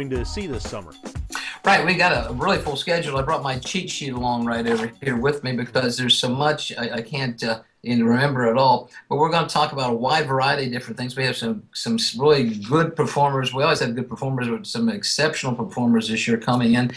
going to see this summer? Right, we got a really full schedule. I brought my cheat sheet along right over here with me because there's so much I can't remember it all. But we're going to talk about a wide variety of different things. We have some really good performers. We always have good performers, but some exceptional performers this year coming in.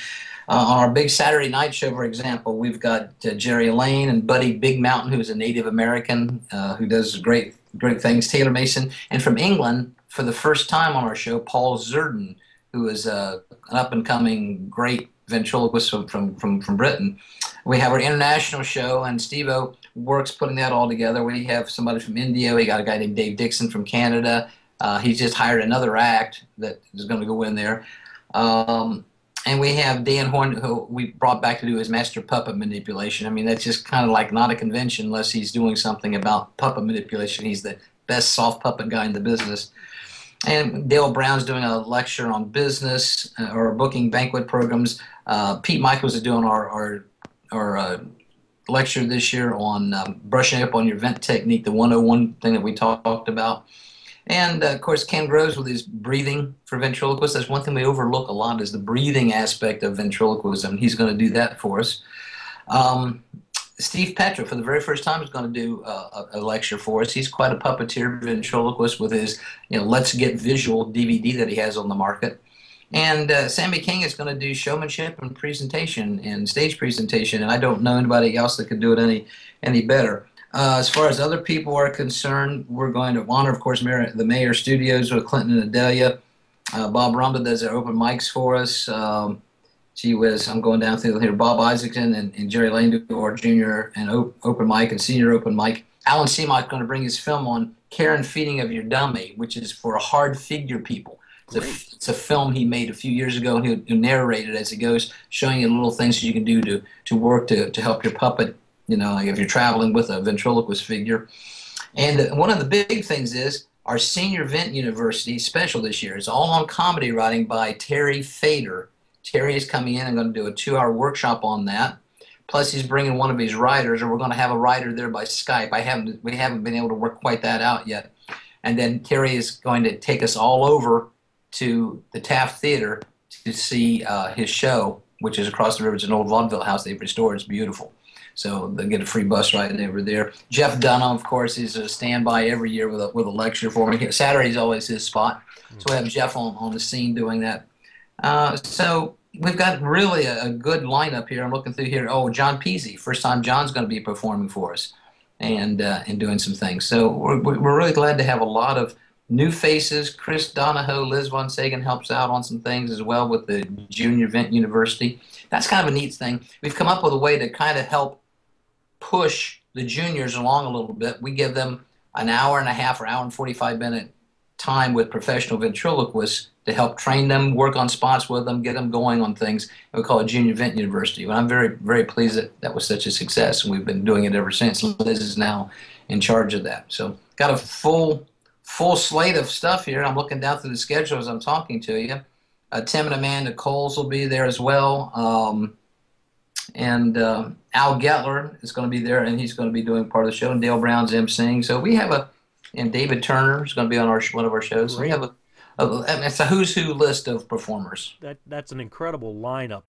On our big Saturday night show, for example, we've got Jerry Lane and Buddy Big Mountain, who's a Native American who does great things. Taylor Mason, and from England, for the first time on our show, Paul Zerden, who is an up-and-coming great ventriloquist from Britain. We have our international show, and Steve-O works putting that all together. We have somebody from India. We got a guy named Dave Dixon from Canada. He's just hired another act that is going to go in there. And we have Dan Horn, who we brought back to do his master puppet manipulation. I mean, that's just kind of like not a convention unless he's doing something about puppet manipulation. He's the best soft puppet guy in the business. And Dale Brown's doing a lecture on business or booking banquet programs. Pete Michaels is doing our lecture this year on brushing up on your vent technique, the 101 thing that we talked about. And, of course, Ken Groves with his breathing for ventriloquists. That's one thing we overlook a lot is the breathing aspect of ventriloquism. He's going to do that for us. Steve Petra, for the very first time, is going to do a lecture for us. He's quite a puppeteer ventriloquist with his Let's Get Visual DVD that he has on the market. And Sammy King is going to do showmanship and presentation and stage presentation, and I don't know anybody else that could do it any better. As far as other people are concerned, we're going to honor, of course, the Mayor Studios with Clinton and Adelia. Bob Rumba does our open mics for us. Gee whiz, I'm going down through here. Bob Isaacson and Jerry Lane do our junior and open mic and senior open mic. Alan Seamock is going to bring his film on Care and Feeding of Your Dummy, which is for hard figure people. It's a film he made a few years ago, and he'll narrate it as he goes, showing you little things that you can do to work to help your puppet, like if you're traveling with a ventriloquist figure. And one of the big things is our Senior Vent University special this year. It's all on comedy writing by Terry Fader. Terry is coming in and going to do a 2-hour workshop on that. Plus, he's bringing one of his writers, or we're going to have a writer there by Skype. We haven't been able to work quite that out yet. And then Terry is going to take us all over to the Taft Theater to see his show, which is across the river. It's an old vaudeville house they've restored. It's beautiful. So they'll get a free bus ride over there. Jeff Dunham, of course, is a standby every year with a lecture for me. Saturday's always his spot. So we have Jeff on the scene doing that. So we've got really a good lineup here. I'm looking through here. Oh, John Peasy. First time John's going to be performing for us and doing some things. So we're really glad to have a lot of new faces. Chris Donahoe, Liz Von Sagan helps out on some things as well with the Junior Vent University. That's kind of a neat thing. We've come up with a way to kind of help push the juniors along a little bit. We give them an hour and a half or hour and 45-minute time with professional ventriloquists to help train them, work on spots with them, get them going on things. We call it Junior Vent University. And I'm very, very pleased that was such a success, and we've been doing it ever since. Liz is now in charge of that. So got a full slate of stuff here. I'm looking down through the schedule as I'm talking to you. Tim and Amanda Coles will be there as well. And Al Getler is going to be there, and he's going to be doing part of the show, and Dale Brown's emceeing. So we have and David Turner is going to be on one of our shows. So we have it's a who's who list of performers. That's an incredible lineup.